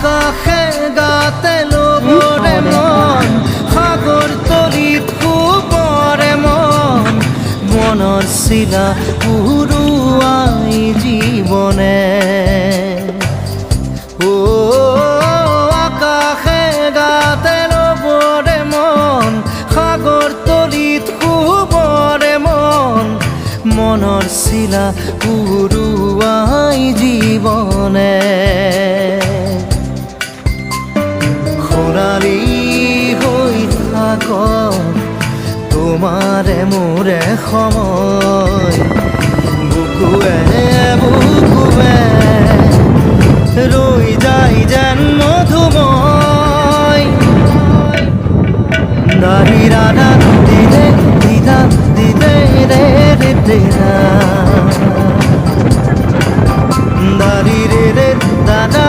আকাশে গাতে লবৰে মন সাগৰ তলিত শুবৰে মন মনৰ চিলা উৰুৱাই জীৱনে আকাশে গাতে লবৰে মন সাগৰ তলিত শুবৰে মন মনৰ চিলা উৰুৱাই জীৱনে খৰালি হৈ থাক তোমাৰে মোৰে সময় বুকুৱে বুকুৱে ৰৈ যায় যেন মধুময় দাৰি ৰাধা দিলে দিদা দিলে ৰে ৰে দিদা দাৰি ৰে ৰে দাদা